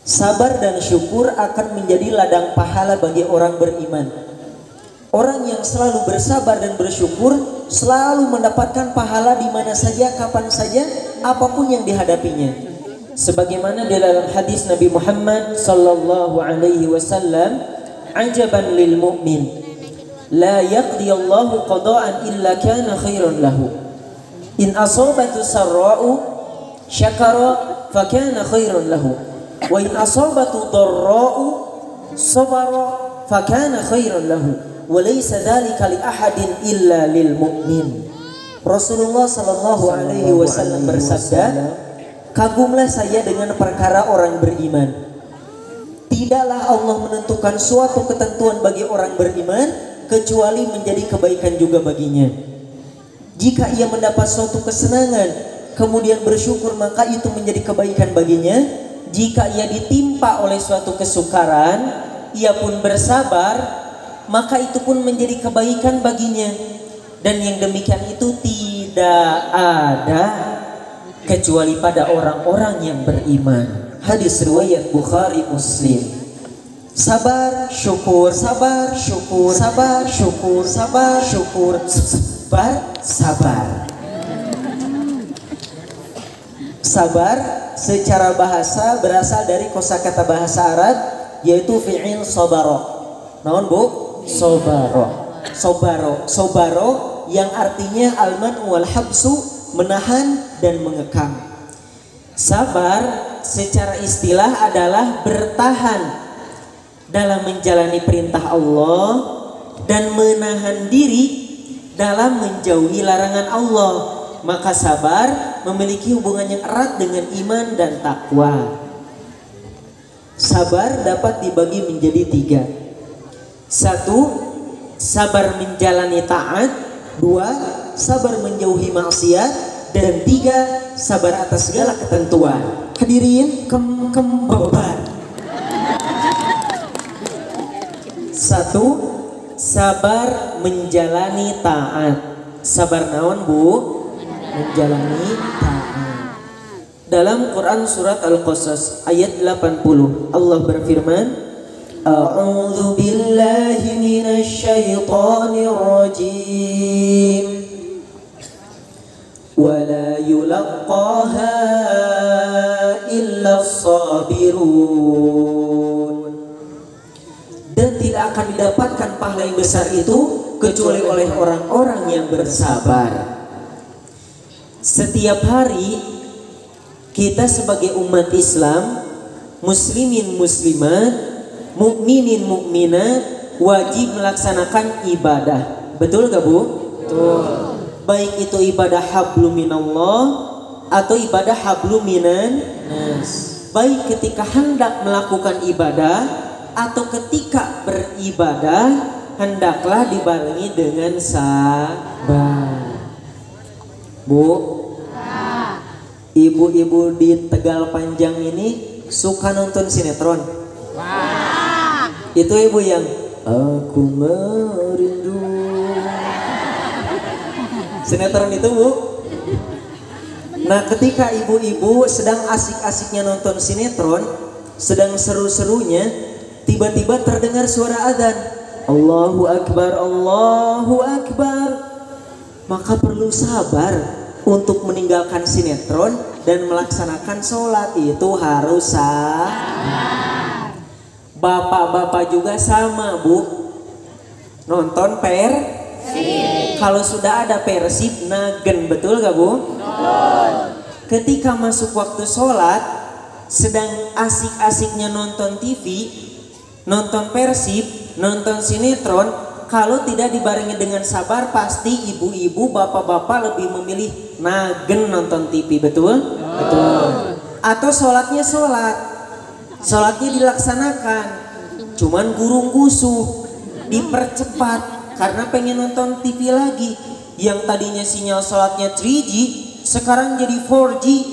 Sabar dan syukur akan menjadi ladang pahala bagi orang beriman. Orang yang selalu bersabar dan bersyukur selalu mendapatkan pahala di mana saja, kapan saja, apapun yang dihadapinya. Sebagaimana di dalam hadis Nabi Muhammad sallallahu alaihi wasallam, "Ajaban lil mu'min, la yaqdi Allahu qada'an illa kana khairan lahu. In asabatu sarra'u syakara fa kana khairan lahu. Wa in asabatu dharra'u sabara fa kana khairan lahu. Wa laysa dzalika li ahadin illa lil mu'min." Rasulullah sallallahu alaihi wasallam bersabda, "Kagumlah saya dengan perkara orang beriman. Tidaklah Allah menentukan suatu ketentuan bagi orang beriman kecuali menjadi kebaikan juga baginya. Jika ia mendapat suatu kesenangan kemudian bersyukur, maka itu menjadi kebaikan baginya. Jika ia ditimpa oleh suatu kesukaran, ia pun bersabar, maka itu pun menjadi kebaikan baginya. Dan yang demikian itu tidak ada kecuali pada orang-orang yang beriman." Hadis riwayat Bukhari Muslim. Sabar, syukur, sabar, syukur, sabar, syukur, sabar, syukur, sabar, sabar. Sabar secara bahasa berasal dari kosakata bahasa Arab yaitu fi'il sobaro. Naon bu? Sobaro. Sobaro. Sobaro yang artinya alman wal habsu, menahan dan mengekang. Sabar secara istilah adalah bertahan dalam menjalani perintah Allah dan menahan diri dalam menjauhi larangan Allah. Maka sabar memiliki hubungan yang erat dengan iman dan takwa. Sabar dapat dibagi menjadi 3. 1. Sabar menjalani taat. 2. Sabar menjauhi maksiat. Dan 3. Sabar atas segala ketentuan. Hadirin beban. 1. Sabar menjalani taat. Sabar naon bu? Menjalani taat. Dalam Quran surat Al-Qasas ayat 80 Allah berfirman, "A'udzu billahi minasy syaithanir rajim. Wa la yulaqqaha illa as-sabirun." Dan tidak akan didapatkan pahala yang besar itu kecuali oleh orang-orang yang bersabar. Setiap hari kita sebagai umat Islam, muslimin muslimat, mukminin mukminat, wajib melaksanakan ibadah. Betul gak bu? Betul. Baik itu ibadah hablum minallah atau ibadah hablum minan nas. Baik ketika hendak melakukan ibadah atau ketika beribadah, hendaklah dibarengi dengan sabar. Bu, ibu-ibu di Tegal Panjang ini suka nonton sinetron. Itu ibu yang "Aku merindu." Sinetron itu bu. Nah ketika ibu-ibu sedang asik-asiknya nonton sinetron, sedang seru-serunya, tiba-tiba terdengar suara adzan. Allahu Akbar, Allahu Akbar. Maka perlu sabar untuk meninggalkan sinetron dan melaksanakan sholat. Itu harus sabar. Bapak-bapak juga sama bu. Nonton Persib. Kalau sudah ada Persib nagen, betul gak bu? Betul. Ketika masuk waktu sholat, sedang asik-asiknya nonton TV, nonton Persib, nonton sinetron, kalau tidak dibarengi dengan sabar, pasti ibu-ibu, bapak-bapak lebih memilih nagen nonton TV, betul? Betul. Atau sholatnya sholatnya dilaksanakan, cuman gurung-gusuh, dipercepat karena pengen nonton TV lagi. Yang tadinya sinyal sholatnya 3G, sekarang jadi 4G.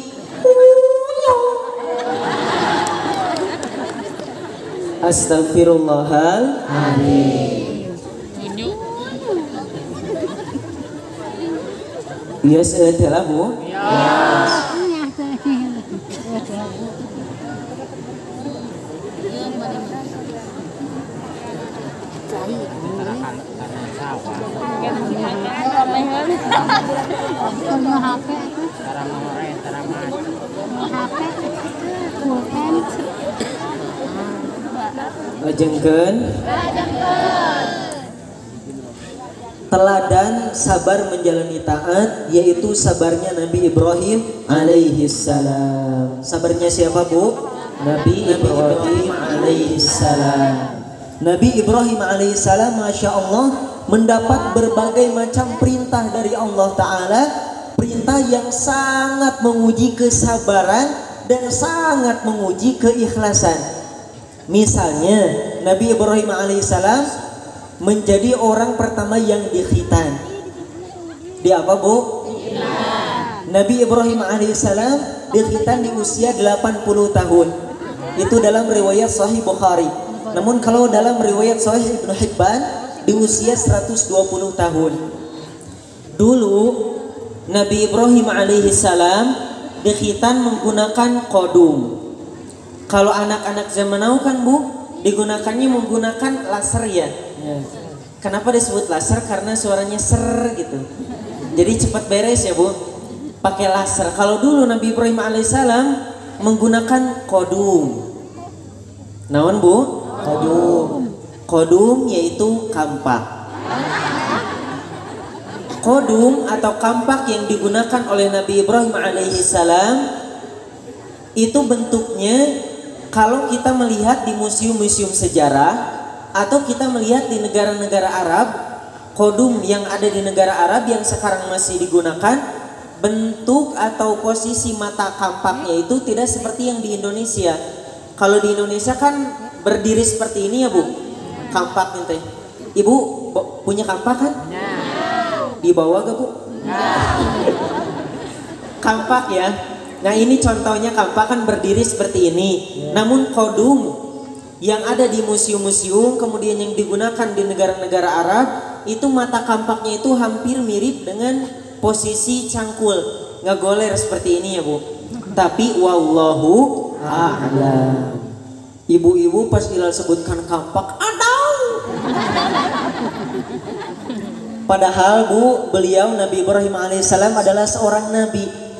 Astagfirullahaladzim. Yes, adalah bu. Yes. Lajengkeun teladan sabar menjalani taat, yaitu sabarnya Nabi Ibrahim alaihi salam. Sabarnya siapa, Bu? Nabi Ibrahim alaihi salam. Nabi Ibrahim alaihi salam, Masya Allah, mendapat berbagai macam perintah dari Allah Ta'ala, perintah yang sangat menguji kesabaran dan sangat menguji keikhlasan. Misalnya Nabi Ibrahim alaihissalam menjadi orang pertama yang dikhitan. Di apa, Bu? Nabi Ibrahim alaihissalam dikhitan di usia 80 tahun. Itu dalam riwayat Sahih Bukhari. Namun kalau dalam riwayat Sahih Ibnu Hibban di usia 120 tahun. Dulu Nabi Ibrahim alaihissalam dikhitan menggunakan kodum. Kalau anak-anak zaman now kan, Bu, digunakannya menggunakan laser ya. Kenapa disebut laser? Karena suaranya ser gitu. Jadi cepat beres ya, Bu. Pakai laser. Kalau dulu Nabi Ibrahim alaihissalam menggunakan kodum. Naon, Bu? Kodum. Kodum yaitu kampak. Kodum atau kampak yang digunakan oleh Nabi Ibrahim alaihissalam itu bentuknya, kalau kita melihat di museum-museum sejarah atau kita melihat di negara-negara Arab, kodum yang ada di negara Arab yang sekarang masih digunakan, bentuk atau posisi mata kampaknya itu tidak seperti yang di Indonesia. Kalau di Indonesia kan berdiri seperti ini ya, Bu, kampak nih. Ibu punya kampak kan? Dibawa gak, Bu? Kampak ya. Nah ini contohnya kampak kan berdiri seperti ini. Namun kodum yang ada di museum-museum kemudian yang digunakan di negara-negara Arab, itu mata kampaknya itu hampir mirip dengan posisi cangkul, ngegoler seperti ini ya, Bu. Tapi wallahu a'lam. Ibu-ibu pas Ilal sebutkan kampak, adau. Padahal, Bu, beliau Nabi Ibrahim alaihissalam adalah seorang nabi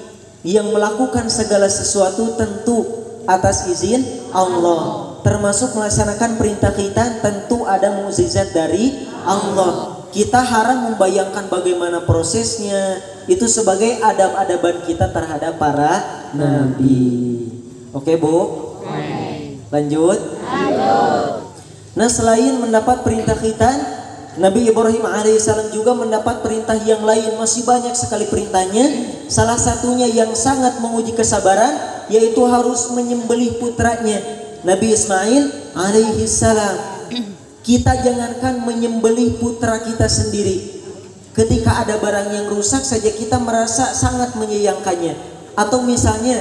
yang melakukan segala sesuatu tentu atas izin Allah. Termasuk melaksanakan perintah kita tentu ada mukjizat dari Allah. Kita haram membayangkan bagaimana prosesnya. Itu sebagai adab-adaban kita terhadap para nabi. Oke, Bu? Lanjut. Nah, selain mendapat perintah khitan, Nabi Ibrahim alaihissalam juga mendapat perintah yang lain. Masih banyak sekali perintahnya. Salah satunya yang sangat menguji kesabaran, yaitu harus menyembelih putranya Nabi Ismail alaihissalam. Kita jangankan menyembelih putra kita sendiri, ketika ada barang yang rusak saja kita merasa sangat menyayangkannya. Atau misalnya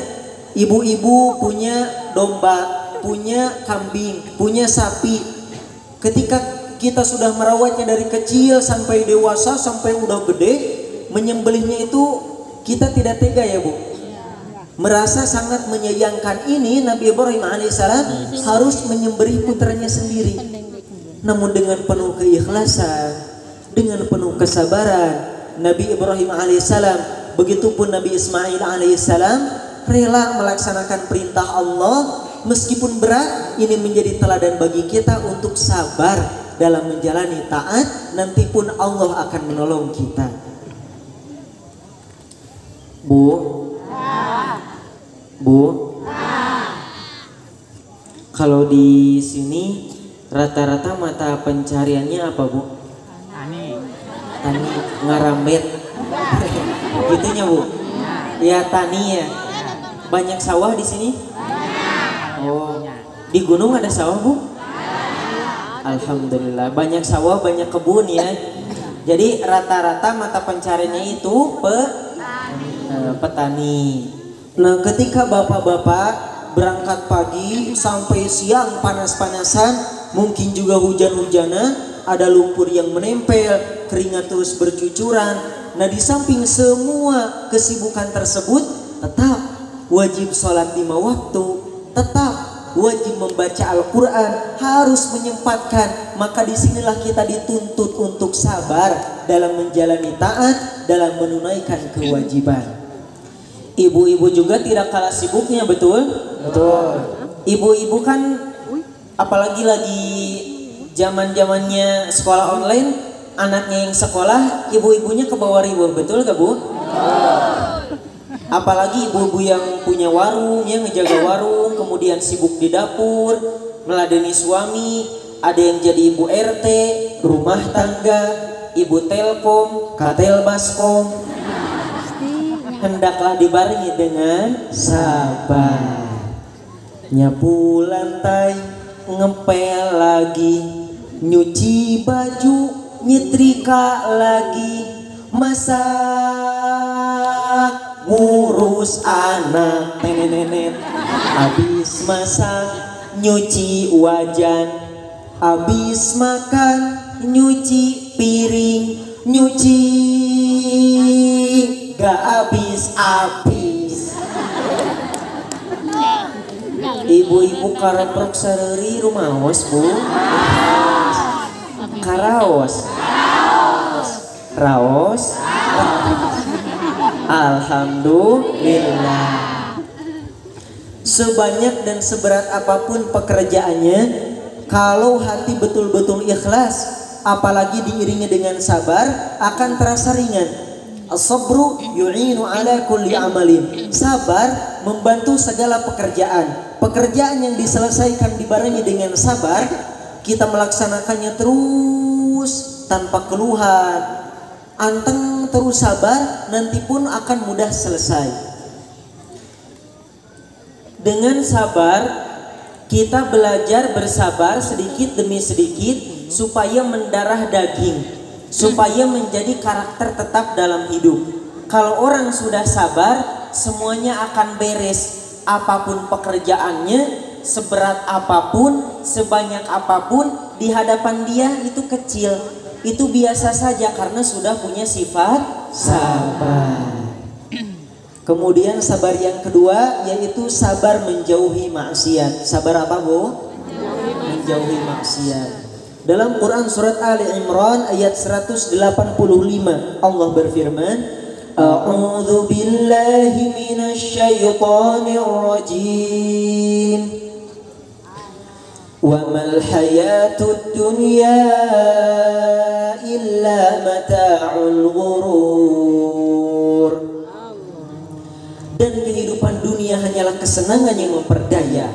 ibu-ibu punya domba, punya kambing, punya sapi. Ketika kita sudah merawatnya dari kecil sampai dewasa, sampai udah gede, menyembelihnya itu kita tidak tega ya, Bu. Merasa sangat menyayangkan ini. Nabi Ibrahim alaihissalam harus menyembelih putranya sendiri. Namun dengan penuh keikhlasan, dengan penuh kesabaran, Nabi Ibrahim alaihissalam, begitupun Nabi Ismail alaihissalam, rela melaksanakan perintah Allah meskipun berat. Ini menjadi teladan bagi kita untuk sabar dalam menjalani taat. Nanti pun Allah akan menolong kita. Bu, kalau di sini rata-rata mata pencariannya apa, Bu? Tani ngarambet. Gitunya, Bu? Ya, tani ya. Banyak sawah di sini? Oh, di gunung ada sawah, Bu? Alhamdulillah, banyak sawah, banyak kebun ya. Jadi rata-rata mata pencariannya itu petani. Nah, ketika bapak-bapak berangkat pagi sampai siang panas-panasan, mungkin juga hujan-hujanan, ada lumpur yang menempel, keringat terus bercucuran. Nah, di samping semua kesibukan tersebut, tetap wajib sholat 5 waktu, tetap wajib membaca Al-Quran, harus menyempatkan. Maka disinilah kita dituntut untuk sabar dalam menjalani taat, dalam menunaikan kewajiban. Ibu-ibu juga tidak kalah sibuknya, betul? Betul. Ibu-ibu kan Apalagi lagi zaman-zamannya sekolah online, anaknya yang sekolah, ibu-ibunya ke bawah ribut, betul gak Bu? Apalagi ibu-ibu yang punya warung, yang ngejaga warung, kemudian sibuk di dapur, meladeni suami, ada yang jadi ibu RT, rumah tangga, ibu telkom, katel baskom. Hendaklah dibarengi dengan sabar. Nyapu lantai, ngepel lagi, nyuci baju, nyetrika lagi, masak, ngurus anak, nenek-nenek. Habis masak, nyuci wajan, habis makan, nyuci piring, nyuci gak habis-habis. Ibu-ibu kareprok sareri rumaos Bu. Karaos. Raos. Alhamdulillah. Sebanyak dan seberat apapun pekerjaannya, kalau hati betul-betul ikhlas, apalagi diiringi dengan sabar, akan terasa ringan. As-sabru yu'inu ala kulli amalin. Sabar membantu segala pekerjaan. Pekerjaan yang diselesaikan dibarengi dengan sabar, kita melaksanakannya terus tanpa keluhan. Anteng terus sabar, nanti pun akan mudah selesai. Dengan sabar, kita belajar bersabar sedikit demi sedikit supaya mendarah daging, supaya menjadi karakter tetap dalam hidup. Kalau orang sudah sabar, semuanya akan beres. Apapun pekerjaannya, seberat apapun, sebanyak apapun, di hadapan dia itu kecil, itu biasa saja karena sudah punya sifat sabar. Kemudian sabar yang kedua yaitu sabar menjauhi maksiat. Sabar apa Bu? Menjauhi maksiat. Dalam Quran surat Ali Imran ayat 185 Allah berfirman, A'udzu billahi minasy syaithanir rajim. Wa mal hayatud dunya illa mata'ul ghurur. Dan kehidupan dunia hanyalah kesenangan yang memperdaya.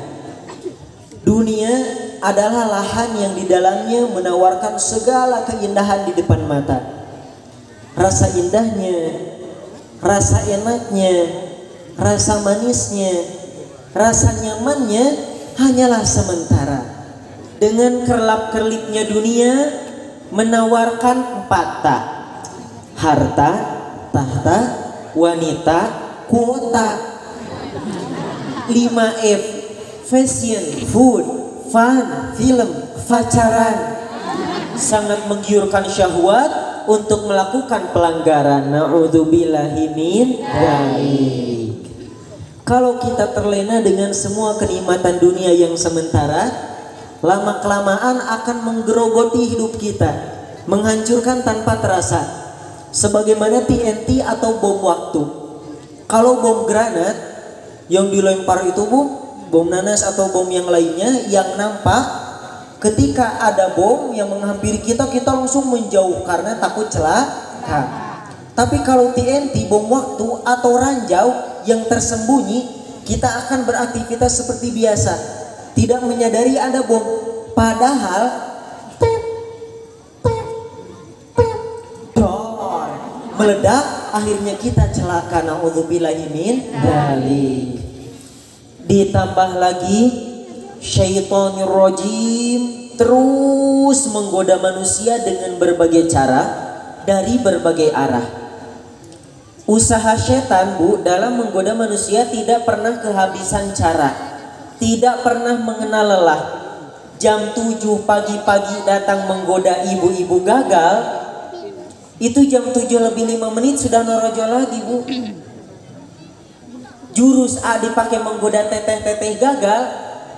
Dunia adalah lahan yang di dalamnya menawarkan segala keindahan di depan mata. Rasa indahnya, rasa enaknya, rasa manisnya, rasa nyamannya hanyalah sementara. Dengan kerlap-kerlipnya dunia menawarkan 4 tak: harta, tahta, wanita, kuota. 5F: fashion, food, fun, film, pacaran. Sangat menggiurkan syahwat untuk melakukan pelanggaran. Na'udzubillahi min dzalik. Kalau kita terlena dengan semua kenikmatan dunia yang sementara, lama-kelamaan akan menggerogoti hidup kita, menghancurkan tanpa terasa. Sebagaimana TNT atau bom waktu. Kalau bom granat yang dilempar itu bom nanas atau bom yang lainnya yang nampak, ketika ada bom yang menghampiri kita, kita langsung menjauh karena takut celaka. Tapi kalau TNT, bom waktu atau ranjau yang tersembunyi, kita akan beraktivitas seperti biasa, tidak menyadari ada bom. Padahal dor, meledak, akhirnya kita celaka. Na'udzubillahi min dzalik. Ditambah lagi syaitonir rajim terus menggoda manusia dengan berbagai cara dari berbagai arah. Usaha setan Bu dalam menggoda manusia tidak pernah kehabisan cara, tidak pernah mengenal lelah. Jam 7 pagi-pagi datang menggoda ibu-ibu gagal, itu jam 7 lebih 5 menit sudah norojo lagi Bu. Jurus A dipakai menggoda teteh-teteh gagal,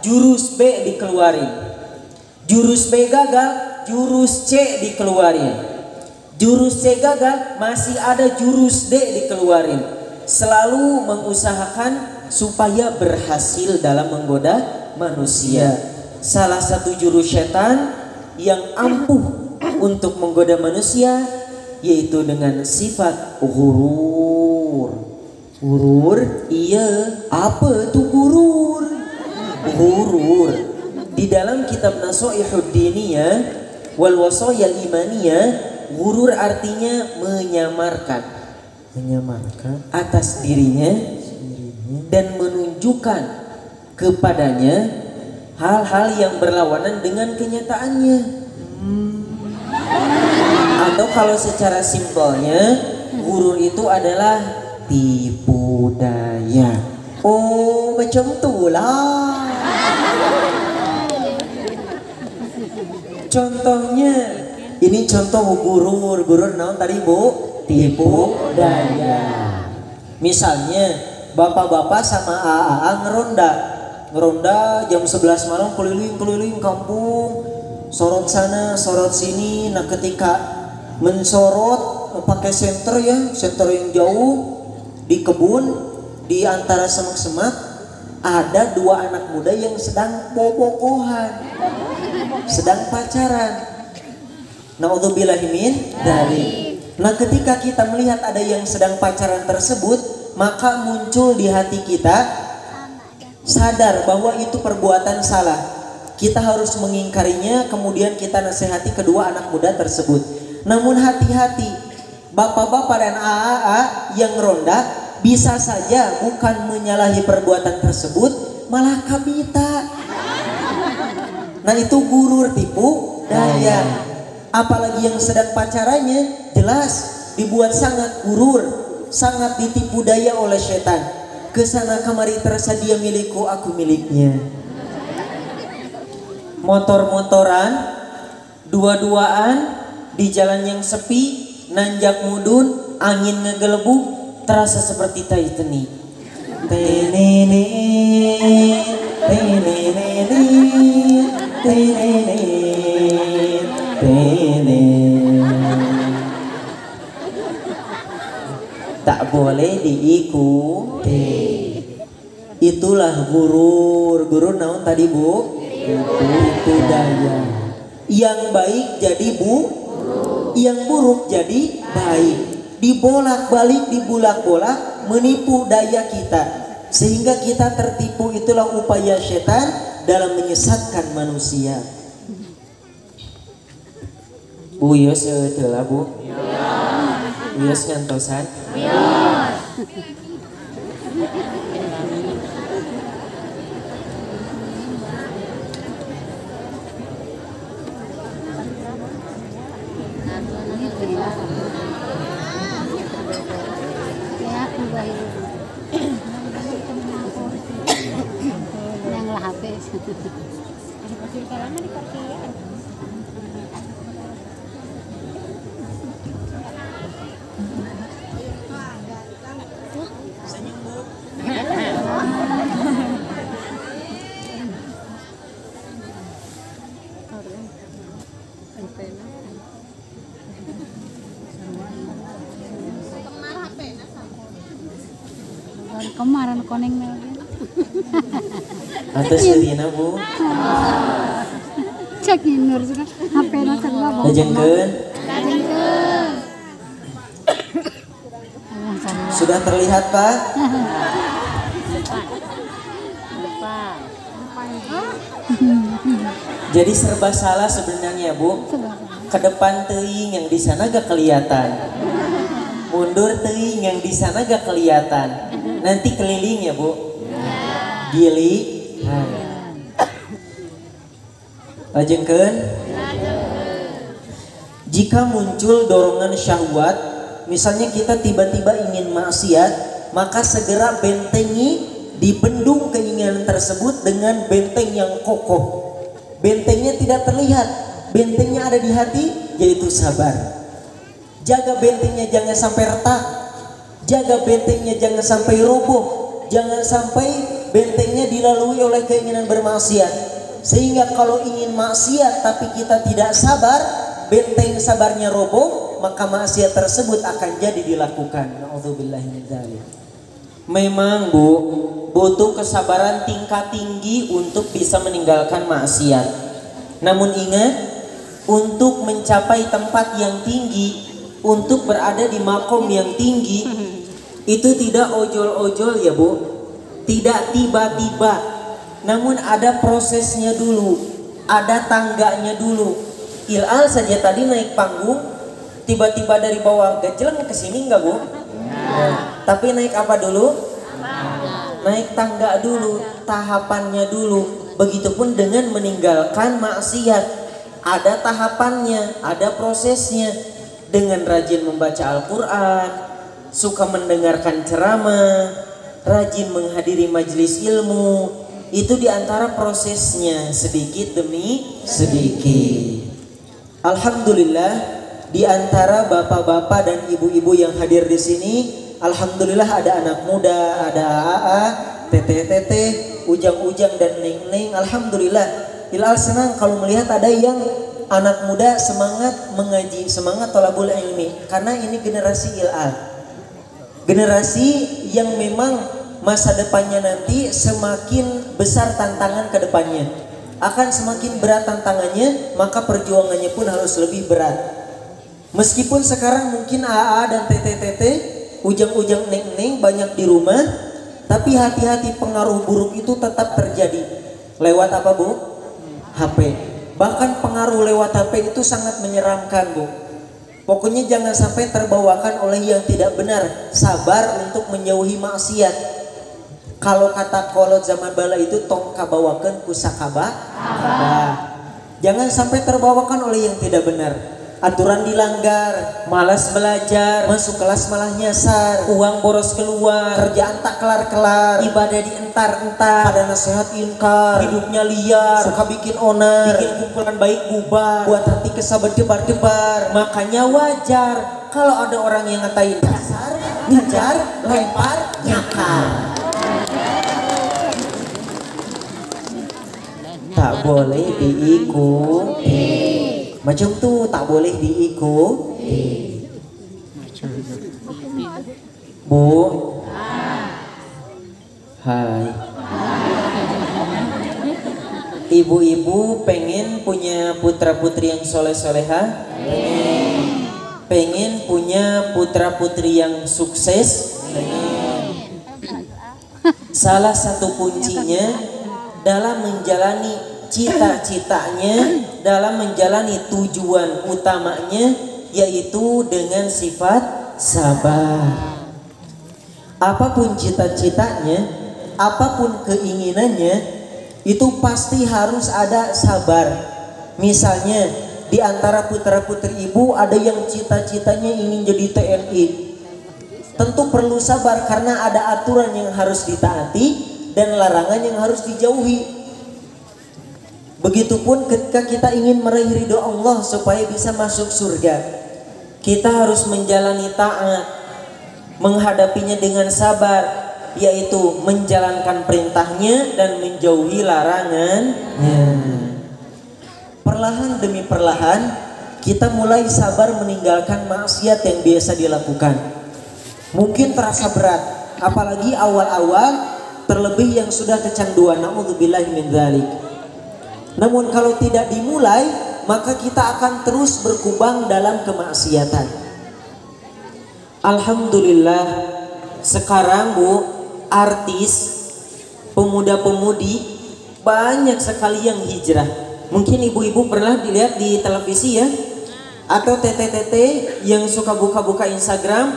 jurus B dikeluarin. Jurus B gagal, jurus C dikeluarin. Jurus C gagal, masih ada jurus D dikeluarin. Selalu mengusahakan supaya berhasil dalam menggoda manusia. salah satu jurus setan yang ampuh untuk menggoda manusia, yaitu dengan sifat ghurur. Ghurur, iya, apa itu ghurur? Ghurur di dalam kitab Nasha'ihud Diniyah wal Wasayal Imaniyah, ghurur artinya menyamarkan atas dirinya dan menunjukkan kepadanya hal-hal yang berlawanan dengan kenyataannya. Atau kalau secara simpelnya, ghurur itu adalah tipu daya. Oh, macam itulah. Contohnya, ini contoh ghurur. Ghurur naon tadi Bu? Tipu daya. Misalnya, bapak-bapak sama AA ngeronda jam 11 malam keliling-keliling kampung, sorot sana, sorot sini. Nah, ketika mensorot pakai senter yang jauh di kebun, di antara semak-semak ada dua anak muda yang sedang bobogohan, sedang pacaran. Naudzubillahi min dzalik. Nah, ketika kita melihat ada yang sedang pacaran tersebut, maka muncul di hati kita sadar bahwa itu perbuatan salah. Kita harus mengingkarinya, kemudian kita nasihati kedua anak muda tersebut. Namun hati-hati, bapak-bapak dan AA yang ronda bisa saja bukan menyalahi perbuatan tersebut, malah kabita. Nah, itu ghurur, tipu daya. Apalagi yang sedang pacarannya jelas dibuat sangat ghurur, sangat ditipu daya oleh setan. Kesana kemari tersedia milikku, aku miliknya. Motor-motoran, dua-duaan di jalan yang sepi, nanjak mudun, angin ngegelebuk, terasa seperti Titanic. Tak boleh diikuti. Itulah ghurur. Ghurur naon tadi Bu? Tipu daya. Yang baik jadi yang buruk jadi baik. Dibolak-balik, dibulak-bolak, menipu daya kita, sehingga kita tertipu. Itulah upaya setan dalam menyesatkan manusia. Bu Yos itulah Bu. Yos ngantosan. Yang lah HP. Kemarin koneng lagi. Atas sedina Bu. Cek nur juga HP na segala bawa. Lajengkeun. Sudah terlihat Pak? Jadi serba salah sebenarnya Bu. Ke depan teuing yang di sana gak kelihatan. Mundur teuing yang di sana gak kelihatan. Nanti keliling ya Bu. Gili. Lajengkeun. Jika muncul dorongan syahwat, misalnya kita tiba-tiba ingin maksiat, maka segera bentengi, dibendung keinginan tersebut dengan benteng yang kokoh. Bentengnya tidak terlihat, bentengnya ada di hati, yaitu sabar. Jaga bentengnya jangan sampai retak, jaga bentengnya jangan sampai roboh, jangan sampai bentengnya dilalui oleh keinginan bermaksiat. Sehingga kalau ingin maksiat tapi kita tidak sabar, benteng sabarnya roboh, maka maksiat tersebut akan jadi dilakukan. Na'udzubillahi min dzalik. Memang Bu, butuh kesabaran tingkat tinggi untuk bisa meninggalkan maksiat. Namun ingat, untuk mencapai tempat yang tinggi, untuk berada di makom yang tinggi, itu tidak ojol-ojol ya Bu, tidak tiba-tiba. Namun ada prosesnya dulu, ada tangganya dulu. Ilal saja tadi naik panggung, tiba-tiba dari bawah gejleng ke sini enggak Bu? Tapi naik apa dulu? Naik tangga dulu, tahapannya dulu. Begitupun dengan meninggalkan maksiat, ada tahapannya, ada prosesnya. Dengan rajin membaca Al-Quran, suka mendengarkan ceramah, rajin menghadiri majelis ilmu, itu diantara prosesnya sedikit demi sedikit. Alhamdulillah, diantara bapak-bapak dan ibu-ibu yang hadir di sini, alhamdulillah ada anak muda, ada AA, teteh-teteh, ujang-ujang dan neng-neng. Alhamdulillah, Hilal senang kalau melihat ada yang anak muda semangat mengaji, semangat thalabul ilmi, karena ini generasi Hilal, generasi yang memang masa depannya nanti semakin besar tantangan ke depannya, akan semakin berat tantangannya, maka perjuangannya pun harus lebih berat. Meskipun sekarang mungkin AA dan teteh-teteh, ujang-ujang neng-neng banyak di rumah, tapi hati-hati, pengaruh buruk itu tetap terjadi. Lewat apa Bu? HP. Bahkan pengaruh lewat HP itu sangat menyeramkan Bu. Pokoknya jangan sampai terbawakan oleh yang tidak benar. Sabar untuk menjauhi maksiat. Kalau kata kolot zaman bala itu tong kabawakeun kusakaba. Jangan sampai terbawakan oleh yang tidak benar. Aturan dilanggar, malas belajar, masuk kelas malah nyasar, uang boros keluar, kerjaan tak kelar-kelar, ibadah dientar-entar, pada nasihat inkar, hidupnya liar, suka bikin onar, bikin kumpulan baik bubar, buat hati kesal berdebar-debar. Makanya wajar kalau ada orang yang ngatain kasar, ngejar, lempar, nyakar. Tak boleh diikuti. Macam tuh tak boleh diikuti. Bu. Hai. Ibu-ibu pengen punya putra-putri yang soleh-soleha? Pengen punya putra-putri yang sukses? Salah satu kuncinya dalam menjalani cita-citanya, dalam menjalani tujuan utamanya, yaitu dengan sifat sabar. Apapun cita-citanya, apapun keinginannya, itu pasti harus ada sabar. Misalnya di antara putra-putri ibu ada yang cita-citanya ingin jadi TNI, tentu perlu sabar karena ada aturan yang harus ditaati dan larangan yang harus dijauhi. Begitupun ketika kita ingin meraih ridho Allah supaya bisa masuk surga, kita harus menjalani taat, menghadapinya dengan sabar, yaitu menjalankan perintahnya dan menjauhi larangannya. Perlahan demi perlahan kita mulai sabar meninggalkan maksiat yang biasa dilakukan. Mungkin terasa berat, apalagi awal-awal, terlebih yang sudah kecanduan, naudzubillahi min dzalik. Namun kalau tidak dimulai, maka kita akan terus berkubang dalam kemaksiatan. Alhamdulillah, sekarang Bu, artis, pemuda-pemudi banyak sekali yang hijrah. Mungkin ibu-ibu pernah dilihat di televisi ya, atau teteh-teteh yang suka buka-buka Instagram,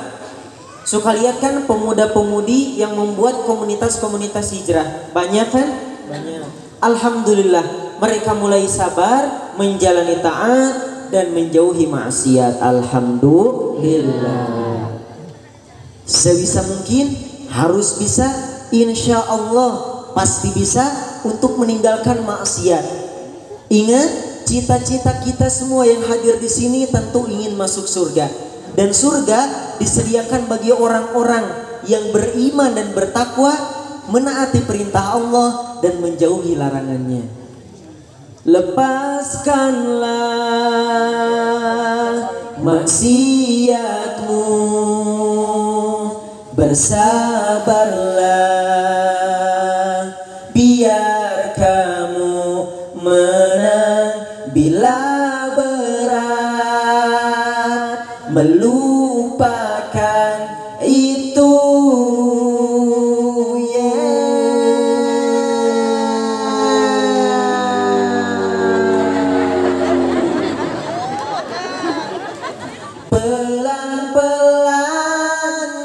suka lihat kan pemuda-pemudi yang membuat komunitas-komunitas hijrah. Banyak kan? Banyak. Alhamdulillah, mereka mulai sabar, menjalani taat dan menjauhi maksiat. Alhamdulillah. Sebisa mungkin harus bisa, insya Allah pasti bisa untuk meninggalkan maksiat. Ingat, cita-cita kita semua yang hadir di sini tentu ingin masuk surga. Dan surga disediakan bagi orang-orang yang beriman dan bertakwa, menaati perintah Allah dan menjauhi larangannya. Lepaskanlah maksiatmu, Bersabarlah, biar kamu menang bila berat, melupakan itu. Pelan-pelan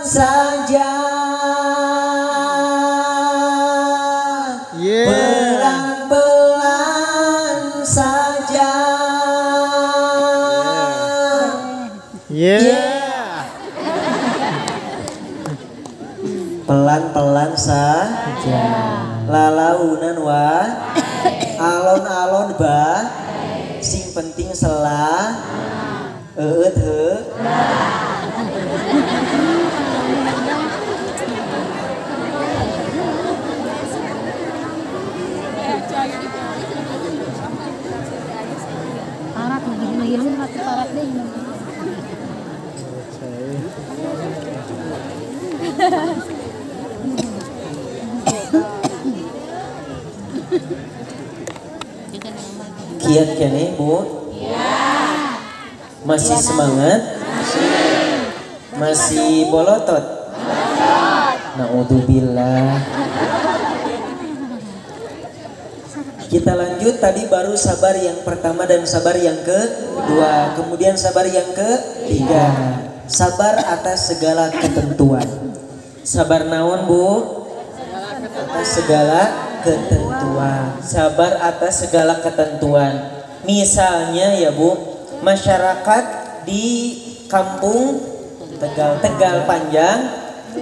saja, pelan-pelan saja. Pelan-pelan saja. Lalaunan wa alon-alon ba, sing penting selah eut he. Parat lagi lu mati parat deh. Kiat kene Bu? Masih semangat? Masih bolotot? Naudzubillah. Kita lanjut, tadi baru sabar yang pertama dan sabar yang kedua, kemudian sabar yang ketiga. Sabar atas segala ketentuan. Sabar naon Bu? Atas segala ketentuan. Sabar atas segala ketentuan. Misalnya ya Bu, masyarakat di kampung Tegal Panjang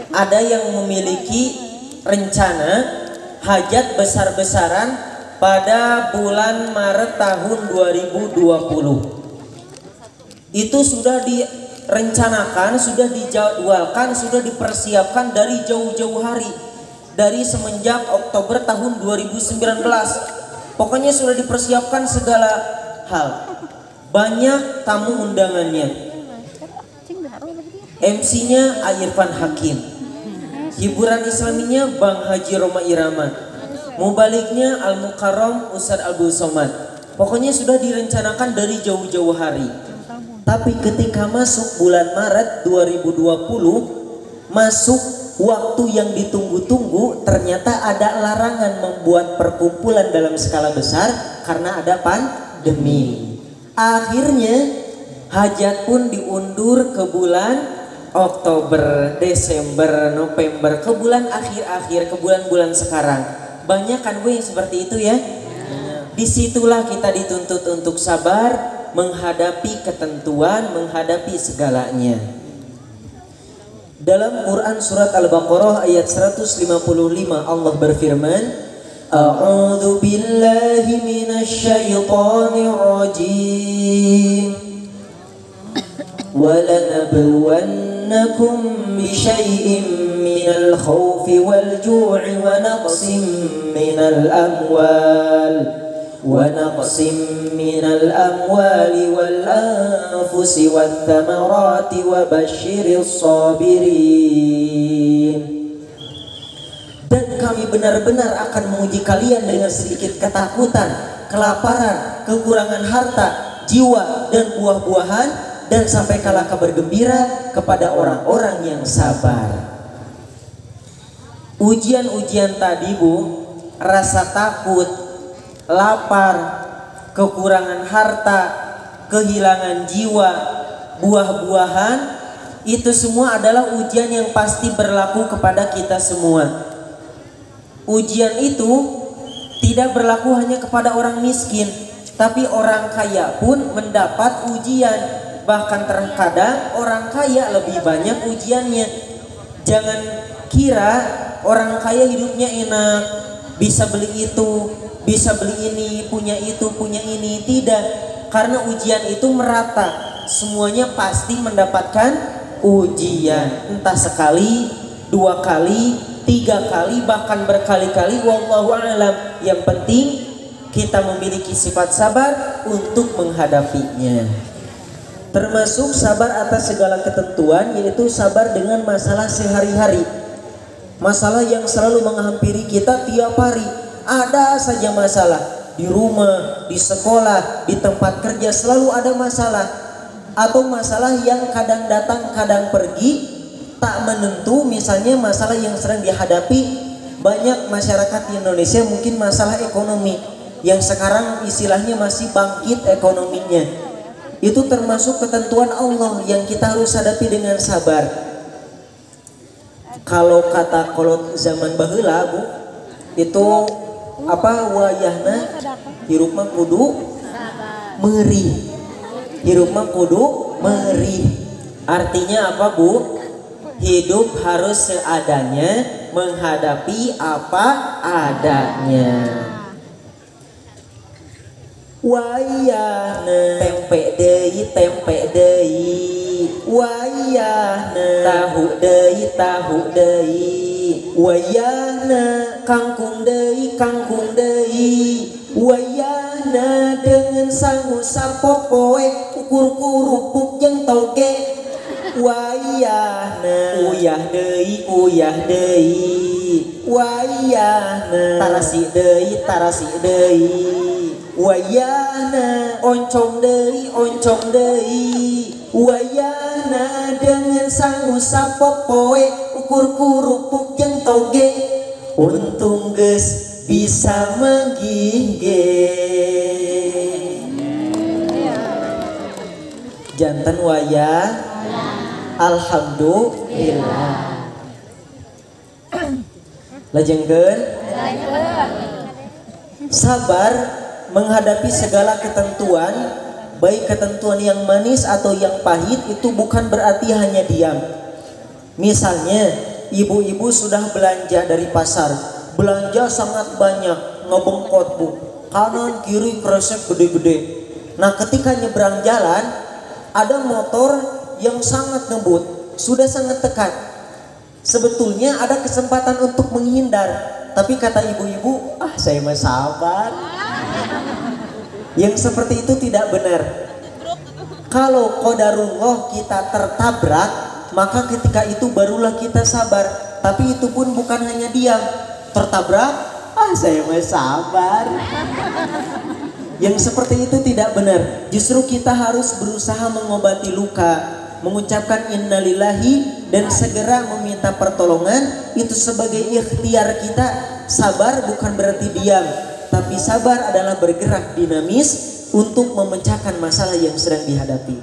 ada yang memiliki rencana hajat besar-besaran pada bulan Maret tahun 2020. Itu sudah direncanakan, sudah dijadwalkan, sudah dipersiapkan dari jauh-jauh hari, dari semenjak Oktober tahun 2019. Pokoknya sudah dipersiapkan segala hal. Banyak tamu undangannya. MC-nya Irfan Hakim, hiburan islaminya Bang Haji Roma Irama, mubaliknya Al Mukarram Ustadz Abdul Somad. Pokoknya sudah direncanakan dari jauh-jauh hari. Tapi ketika masuk bulan Maret 2020, masuk waktu yang ditunggu-tunggu, ternyata ada larangan membuat perkumpulan dalam skala besar karena ada pandemi. Akhirnya hajat pun diundur ke bulan Oktober, Desember, November, ke bulan akhir-akhir, ke bulan-bulan sekarang. Banyak kan Bu yang seperti itu ya. Disitulah kita dituntut untuk sabar menghadapi ketentuan, menghadapi segalanya. Dalam Quran surat Al-Baqarah ayat 155 Allah berfirman, A'udzu billahi minasyaitonir rajim. وَلَنَبْلُوَنَّكُمْ بِشَيْءٍ مِّنَ الْخَوْفِ وَالْجُوعِ ونقص من الأموال والأنفس والثمرات وبشر الصابرين. Dan kami benar-benar akan menguji kalian dengan sedikit ketakutan, kelaparan, kekurangan harta, jiwa, dan buah-buahan, dan sampai kala kabar gembira kepada orang-orang yang sabar. Ujian-ujian tadi Bu, rasa takut, lapar, kekurangan harta, kehilangan jiwa, buah-buahan, itu semua adalah ujian yang pasti berlaku kepada kita semua. Ujian itu tidak berlaku hanya kepada orang miskin, tapi orang kaya pun mendapat ujian. Bahkan terkadang orang kaya lebih banyak ujiannya. Jangan kira orang kaya hidupnya enak, bisa beli itu, bisa beli ini, punya itu, punya ini. Tidak, karena ujian itu merata. Semuanya pasti mendapatkan ujian, entah sekali, 2 kali, 3 kali, bahkan berkali-kali. Wallahu a'lam. Yang penting kita memiliki sifat sabar untuk menghadapinya. Termasuk sabar atas segala ketentuan, yaitu sabar dengan masalah sehari-hari. Masalah yang selalu menghampiri kita tiap hari. Ada saja masalah. Di rumah, di sekolah, di tempat kerja selalu ada masalah. Atau masalah yang kadang datang, kadang pergi, tak menentu. Misalnya masalah yang sering dihadapi banyak masyarakat di Indonesia, mungkin masalah ekonomi yang sekarang istilahnya masih bangkit ekonominya. Itu termasuk ketentuan Allah yang kita harus hadapi dengan sabar. Kalau kata kolot zaman baheula Bu, itu apa wayahna hirup mah kudu meurih. Hirup mah kudu meurih. Artinya apa Bu? Hidup harus seadanya, menghadapi apa adanya. Wayahna tempe deui wayahna tahu deui wayahna kangkung deui wayahna dengan sangu sapopoe ukur kerupuk jeung toge wayahna uyah deui wayahna tarasi deui wayahna oncom deui wayahna dengan sangu sapopoe ukur kerupuk jeung toge untung geus bisa menggigeh janten wayah alhamdulillah. Lajengkeun sabar menghadapi segala ketentuan, baik ketentuan yang manis atau yang pahit, itu bukan berarti hanya diam. Misalnya ibu-ibu sudah belanja dari pasar, belanja sangat banyak, ngebengkot Bu, kanan kiri kresek gede-gede. Nah ketika nyebrang jalan ada motor yang sangat ngebut, sudah sangat dekat. Sebetulnya ada kesempatan untuk menghindar, tapi kata ibu-ibu, saya mah sabar. Yang seperti itu tidak benar. Kalau qadarullah kita tertabrak, maka ketika itu barulah kita sabar. Tapi itu pun bukan hanya diam, tertabrak, saya mah sabar. Yang seperti itu tidak benar. Justru kita harus berusaha mengobati luka, mengucapkan innalillahi dan segera meminta pertolongan. Itu sebagai ikhtiar kita. Sabar bukan berarti diam, tapi sabar adalah bergerak dinamis untuk memecahkan masalah yang sedang dihadapi.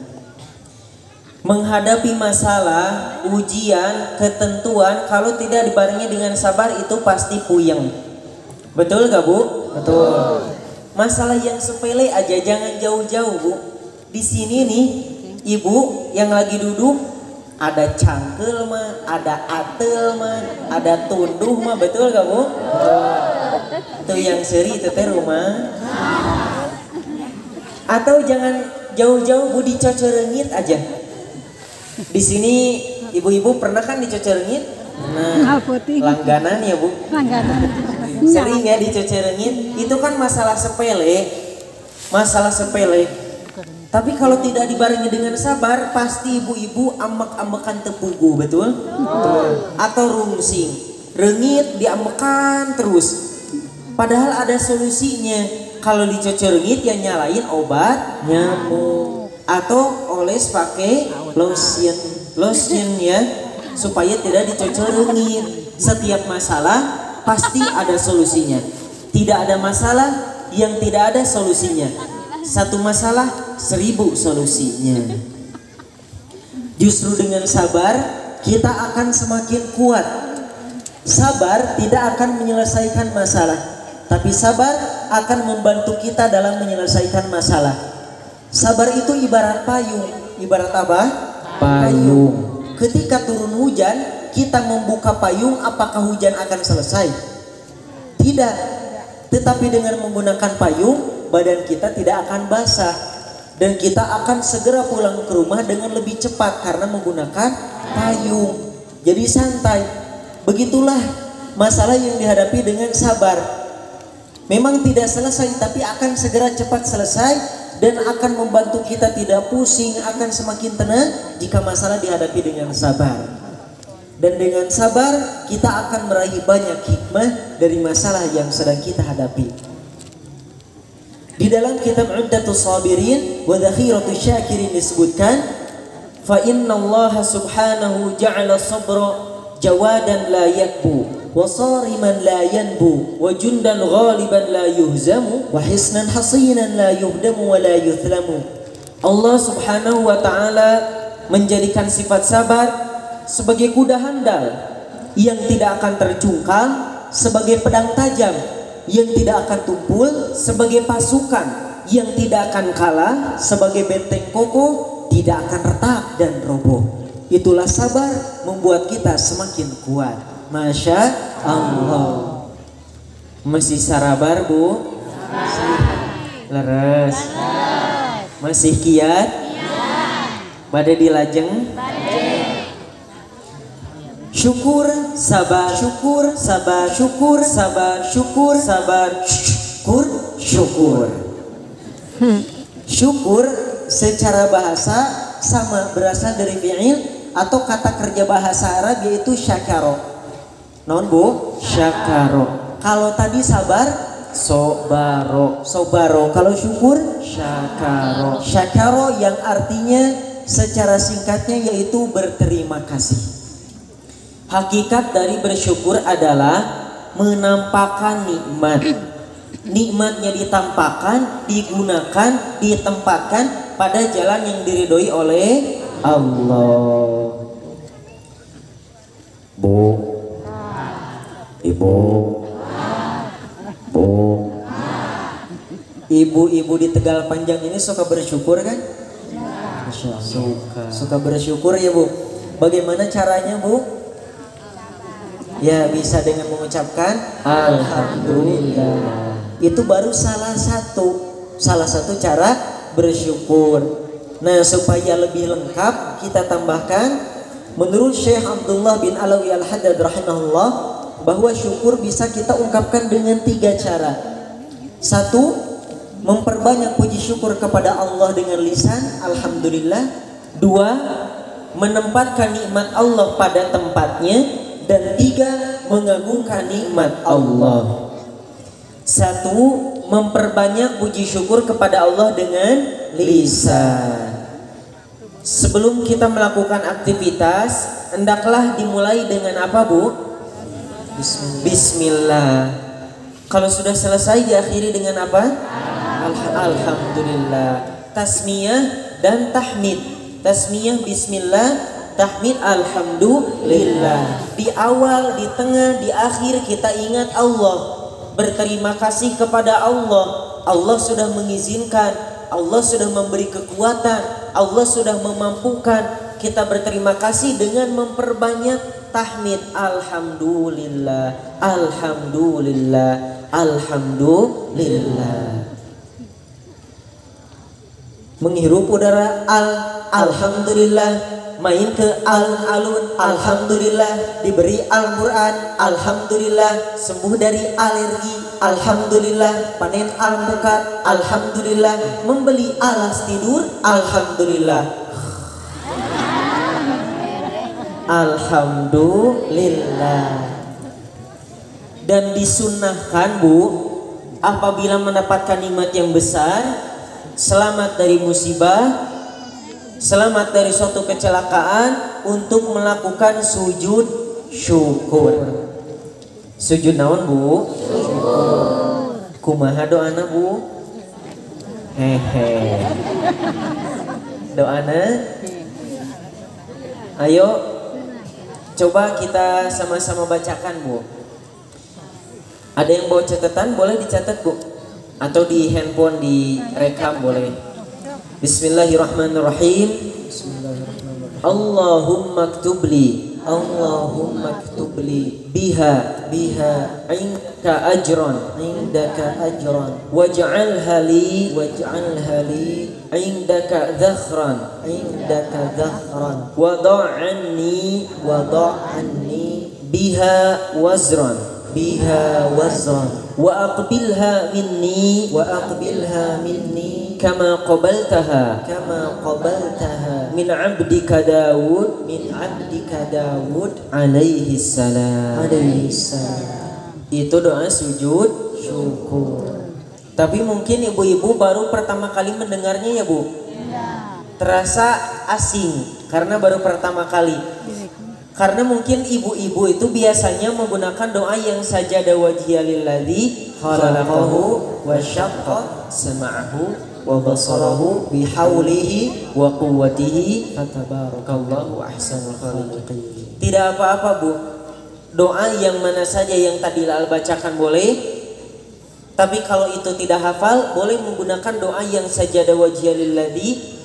Menghadapi masalah, ujian, ketentuan, kalau tidak dibarengi dengan sabar itu pasti puyeng. Betul gak Bu? Betul. Masalah yang sepele aja jangan jauh-jauh Bu. Di sini nih, ibu yang lagi duduk, ada cangkel mah, ada atel mah, ada tunduh mah, betul gak Bu? Itu yang seri itu teh rumah. Atau jangan jauh-jauh Bu, dicocorengit aja. Di sini ibu-ibu pernah kan dicocorengit? Nah, langganan ya Bu. Langganan. Sering ya dicocorengit. Itu kan masalah sepele. Masalah sepele. Tapi kalau tidak dibarengi dengan sabar, pasti ibu-ibu ambek-ambekan tepugu, betul? Betul. Atau rungsing, rengit diambekan terus. Padahal ada solusinya. Kalau dicocorengit ya nyalain obat nyamuk atau oles pakai lotion ya, supaya tidak dicocorengit. Setiap masalah pasti ada solusinya. Tidak ada masalah yang tidak ada solusinya. Satu masalah 1000 solusinya. Justru dengan sabar kita akan semakin kuat. Sabar tidak akan menyelesaikan masalah, tapi sabar akan membantu kita dalam menyelesaikan masalah. Sabar itu ibarat payung. Ibarat apa? Payung. Ketika turun hujan, kita membuka payung, apakah hujan akan selesai? Tidak. Tetapi dengan menggunakan payung, badan kita tidak akan basah dan kita akan segera pulang ke rumah dengan lebih cepat karena menggunakan payung. Jadi santai. Begitulah masalah yang dihadapi dengan sabar. Memang tidak selesai tapi akan segera cepat selesai dan akan membantu kita tidak pusing, akan semakin tenang jika masalah dihadapi dengan sabar. Dan dengan sabar kita akan meraih banyak hikmah dari masalah yang sedang kita hadapi. Di dalam kitab Uddatus Sabirin wa Dhakhiratus Syakirin disebutkan, fa inna Allah subhanahu ja'ala sabra jawadan la yakbu wa sariman la yanbu wa jundan ghaliban la yuhzamu wa hisnan hasinan la yuhdamu wa la yuthlamu. Allah subhanahu wa ta'ala menjadikan sifat sabar sebagai kuda handal yang tidak akan tercungkal, sebagai pedang tajam yang tidak akan tumpul, sebagai pasukan yang tidak akan kalah, sebagai benteng kokoh tidak akan retak dan roboh. Itulah sabar membuat kita semakin kuat. Masya Allah. Masih sarabar bu? Leres. Masih kiat? Bade dilajeng? Syukur, sabar, syukur, sabar, syukur, sabar, syukur, sabar, syukur, syukur. Syukur secara bahasa sama berasal dari fi'il atau kata kerja bahasa Arab yaitu syakaro. Non bu? Syakaro. Kalau tadi sabar, sobaro. Sobaro. Kalau syukur, syakaro. Syakaro yang artinya secara singkatnya yaitu berterima kasih. Hakikat dari bersyukur adalah menampakkan nikmat. Nikmatnya ditampakkan, digunakan, ditempatkan pada jalan yang diridhoi oleh Allah. Bu, ibu, bu, ibu-ibu di Tegal Panjang ini suka bersyukur kan? Suka bersyukur ya bu. Bagaimana caranya bu? Ya bisa dengan mengucapkan Alhamdulillah. Itu baru salah satu cara bersyukur. Nah supaya lebih lengkap kita tambahkan, menurut Syekh Abdullah bin Alawi Al-Haddad rahimahullah, bahwa syukur bisa kita ungkapkan dengan 3 cara. 1, memperbanyak puji syukur kepada Allah dengan lisan Alhamdulillah. 2, menempatkan nikmat Allah pada tempatnya. Dan 3, mengagungkan nikmat Allah. 1, memperbanyak puji syukur kepada Allah dengan lisan. Sebelum kita melakukan aktivitas, hendaklah dimulai dengan apa bu? Bismillah. Kalau sudah selesai diakhiri dengan apa? Alhamdulillah. Tasmiyah dan tahmid. Tasmiyah bismillah, tahmid alhamdulillah. Di awal, di tengah, di akhir kita ingat Allah. Berterima kasih kepada Allah. Allah sudah mengizinkan, Allah sudah memberi kekuatan, Allah sudah memampukan. Kita berterima kasih dengan memperbanyak tahmid alhamdulillah, alhamdulillah, alhamdulillah. Menghirup udara alhamdulillah, main ke alun-alun alhamdulillah, diberi Al-Quran alhamdulillah, sembuh dari alergi alhamdulillah, panen alpukat alhamdulillah, membeli alas tidur alhamdulillah, alhamdulillah. Dan disunnahkan bu, apabila mendapatkan nikmat yang besar, selamat dari musibah, selamat dari suatu kecelakaan, untuk melakukan sujud syukur. Sujud naon bu? Syukur. Kumaha doana bu? Hehe. Doana? Ayo, coba kita sama-sama bacakan bu. Ada yang bawa catatan, boleh dicatat bu, atau di handphone direkam boleh. Bismillahirrahmanirrahim. Bismillahirrahmanirrahim. Allahumma ktubli, Allahumma ktubli biha indaka ajran waj'alha li indaka dhakhran wada'anni biha biha wazran wa aqbilha minni kama qabaltaha min 'abdika Daud alaihi salam. Itu doa sujud syukur. Tapi mungkin ibu-ibu baru pertama kali mendengarnya ya Bu. Terasa asing karena baru pertama kali. Karena mungkin ibu-ibu itu biasanya menggunakan doa yang sajada wajhiya lilladzi khalaqahu wa syaqqa sam'ahu wa basarahu bihaulihi wa quwwatihi fatabarakallahu ahsanul khaliqin. Tidak apa-apa Bu. Doa yang mana saja yang tadi Lal bacakan boleh. Tapi kalau itu tidak hafal, boleh menggunakan doa yang sajada wajhiya lilladzi.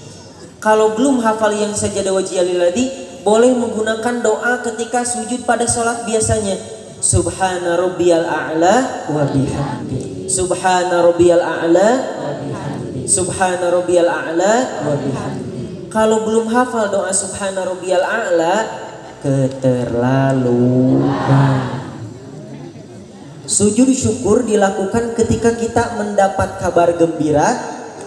Kalau belum hafal yang sajada wajhiya lilladzi, boleh menggunakan doa ketika sujud pada sholat biasanya. Subhana rabbiyal a'la wa bihamdi. Subhana rabbiyal a'la wa bihamdi. Subhana rabbiyal a'la wa bihamdi. Kalau belum hafal doa subhana rabbiyal a'la, keterlaluan. Sujud syukur dilakukan ketika kita mendapat kabar gembira.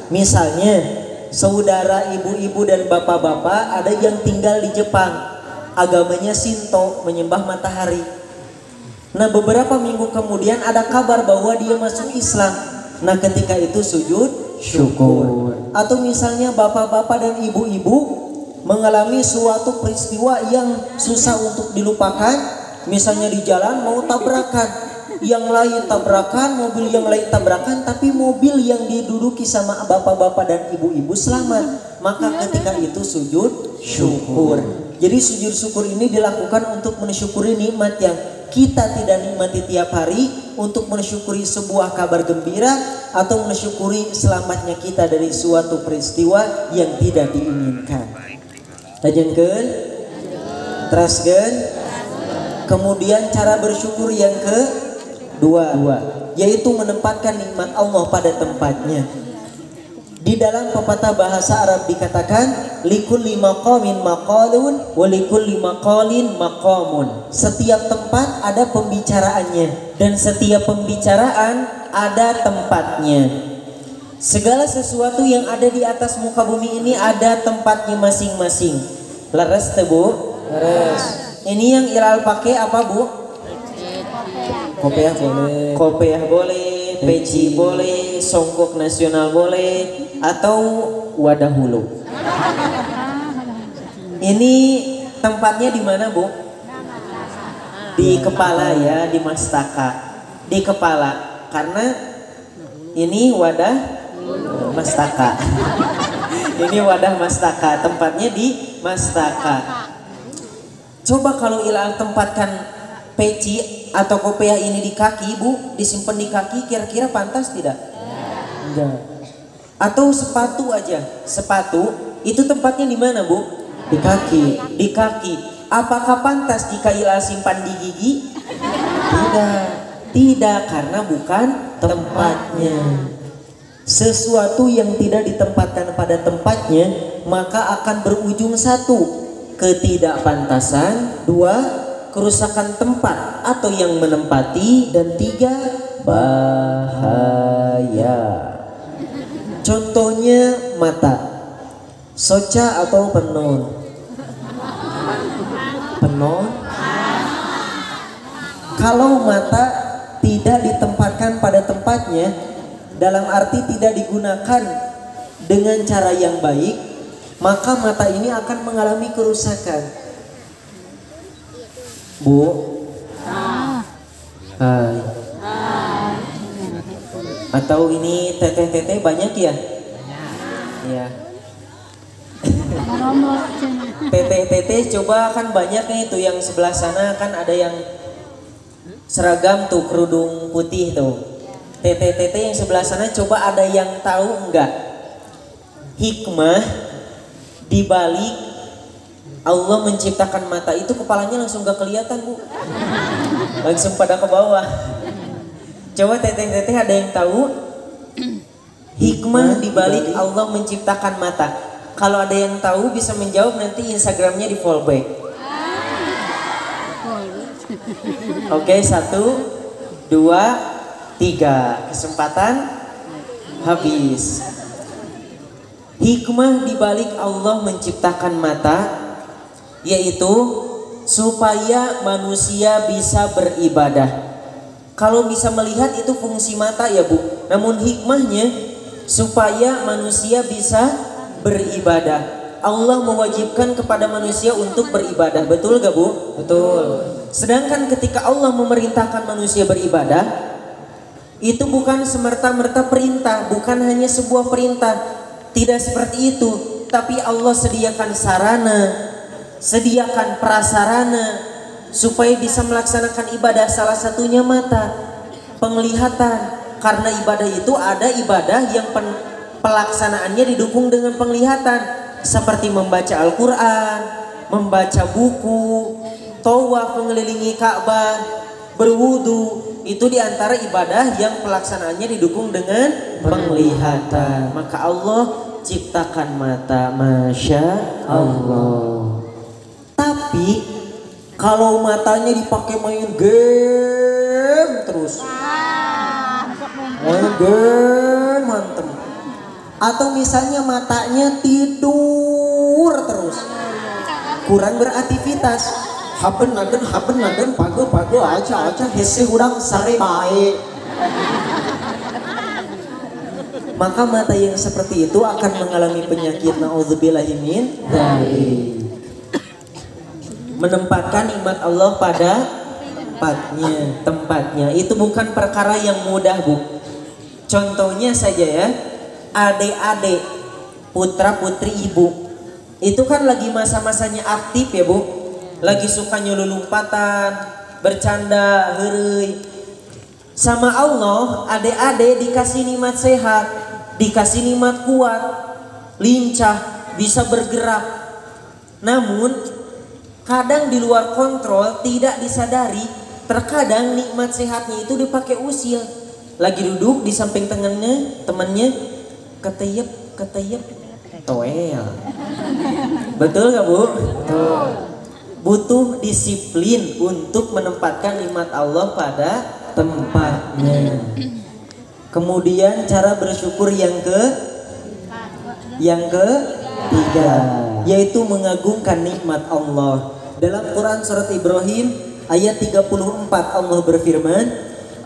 Misalnya saudara ibu-ibu dan bapak-bapak ada yang tinggal di Jepang, agamanya Shinto, menyembah matahari. Nah beberapa minggu kemudian ada kabar bahwa dia masuk Islam. Nah ketika itu sujud syukur. Atau misalnya bapak-bapak dan ibu-ibu mengalami suatu peristiwa yang susah untuk dilupakan. Misalnya di jalan mau tabrakan, yang lain tabrakan, mobil yang lain tabrakan, tapi mobil yang diduduki sama bapak-bapak dan ibu-ibu selamat. Maka ketika itu sujud syukur. Jadi sujud syukur ini dilakukan untuk mensyukuri nikmat yang kita tidak nikmati tiap hari, untuk mensyukuri sebuah kabar gembira, atau mensyukuri selamatnya kita dari suatu peristiwa yang tidak diinginkan. Lanjutkan, teruskan. Kemudian cara bersyukur yang kedua, yaitu menempatkan nikmat Allah pada tempatnya. Di dalam pepatah bahasa Arab dikatakan likulli maqamin maqalun wa likulli maqalin maqamun. Setiap tempat ada pembicaraannya dan setiap pembicaraan ada tempatnya. Segala sesuatu yang ada di atas muka bumi ini ada tempatnya masing-masing. Leres teh Bu? Leres. Ini yang Ilal pakai apa Bu? Kopiah boleh. Kopiah boleh, peci boleh, songkok nasional boleh, atau wadah hulu. Ini tempatnya di mana Bu? Di kepala ya, di mastaka. Di kepala, karena ini wadah mastaka. Ini wadah mastaka, tempatnya di mastaka. Coba kalau Ilal tempatkan peci atau kopiah ini di kaki Bu, disimpan di kaki, kira-kira pantas tidak? Enggak. Atau sepatu aja, sepatu itu tempatnya di mana Bu? Di kaki. Di kaki. Apakah pantas jika Ilal simpan di gigi? Tidak, karena bukan tempatnya. Sesuatu yang tidak ditempatkan pada tempatnya maka akan berujung satu, ketidakpantasan, dua, kerusakan tempat atau yang menempati, dan tiga, bahaya. Contohnya mata, soca atau penon. Penon. Kalau mata tidak ditempatkan pada tempatnya, dalam arti tidak digunakan dengan cara yang baik, maka mata ini akan mengalami kerusakan. Bu, hai. Atau ini teteh-teteh banyak ya? Iya. Teteh-teteh coba, kan banyak nih tuh yang sebelah sana kan ada yang seragam tuh, kerudung putih tuh. Teteh-teteh yang sebelah sana coba ada yang tahu enggak hikmah di balik Allah menciptakan mata itu? Kepalanya langsung gak kelihatan Bu, langsung pada ke bawah. Coba teteh-teteh ada yang tahu hikmah di balik Allah menciptakan mata? Kalau ada yang tahu bisa menjawab, nanti Instagramnya di follow back. Oke, 1, 2, 3. Kesempatan habis. Hikmah dibalik Allah menciptakan mata yaitu supaya manusia bisa beribadah. Kalau bisa melihat itu fungsi mata ya Bu. Namun hikmahnya supaya manusia bisa beribadah. Allah mewajibkan kepada manusia untuk beribadah. Betul gak Bu? Betul. Sedangkan ketika Allah memerintahkan manusia beribadah, itu bukan semerta-merta perintah, bukan hanya sebuah perintah. Tidak seperti itu, tapi Allah sediakan sarana, sediakan prasarana supaya bisa melaksanakan ibadah. Salah satunya mata, penglihatan. Karena ibadah itu ada ibadah yang pelaksanaannya didukung dengan penglihatan, seperti membaca Al-Quran, membaca buku, tawaf mengelilingi Ka'bah, berwudu. Itu diantara ibadah yang pelaksanaannya didukung dengan penglihatan. Maka Allah ciptakan mata, Masya Allah. Tapi kalau matanya dipakai main game terus, main game mantep. Atau misalnya matanya tidur terus, kurang beraktivitas. Haben naden pagi aja hese urang sare bae. Maka mata yang seperti itu akan mengalami penyakit, naudzubillahi min dzalik. Menempatkan nikmat Allah pada tempatnya itu bukan perkara yang mudah Bu. Contohnya saja ya, adik-adik, putra putri ibu, itu kan lagi masa-masanya aktif ya Bu. Lagi suka nyelulumpatan, bercanda, heureuy. Sama Allah, adik-adik dikasih nikmat sehat, dikasih nikmat kuat, lincah, bisa bergerak. Namun kadang di luar kontrol, tidak disadari, terkadang nikmat sehatnya itu dipakai usil. Lagi duduk di samping temannya keteyep toel. Betul gak Bu? Betul. Butuh disiplin untuk menempatkan nikmat Allah pada tempatnya. Kemudian cara bersyukur yang ketiga yaitu mengagungkan nikmat Allah. Dalam Quran surat Ibrahim ayat 34 Allah berfirman,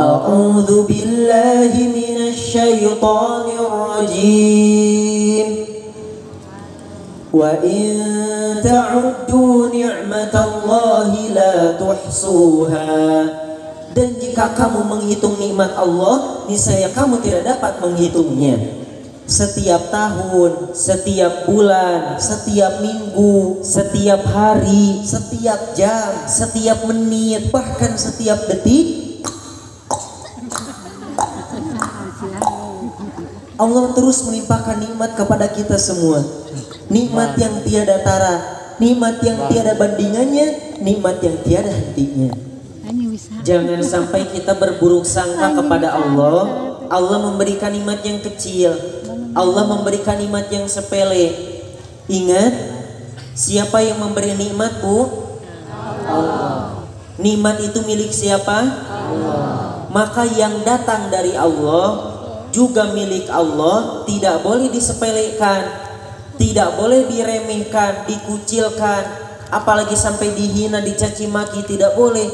A'udzu billahi minasy syaithanir rajim. Wa in ta'uddu ni'matallahi la tuhsuha. Dan jika kamu menghitung nikmat Allah, niscaya kamu tidak dapat menghitungnya. Setiap tahun, setiap bulan, setiap minggu, setiap hari, setiap jam, setiap menit, bahkan setiap detik, Allah terus melimpahkan nikmat kepada kita semua. Nikmat yang tiada tara, nikmat yang tiada bandingannya, nikmat yang tiada hentinya. Jangan sampai kita berburuk sangka kepada Allah. Allah memberikan nikmat yang kecil, Allah memberikan nikmat yang sepele. Ingat, siapa yang memberi nikmat Bu? Allah. Nikmat itu milik siapa? Allah. Maka yang datang dari Allah juga milik Allah, tidak boleh disepelekan, tidak boleh diremehkan, dikucilkan, apalagi sampai dihina, dicaci maki, tidak boleh.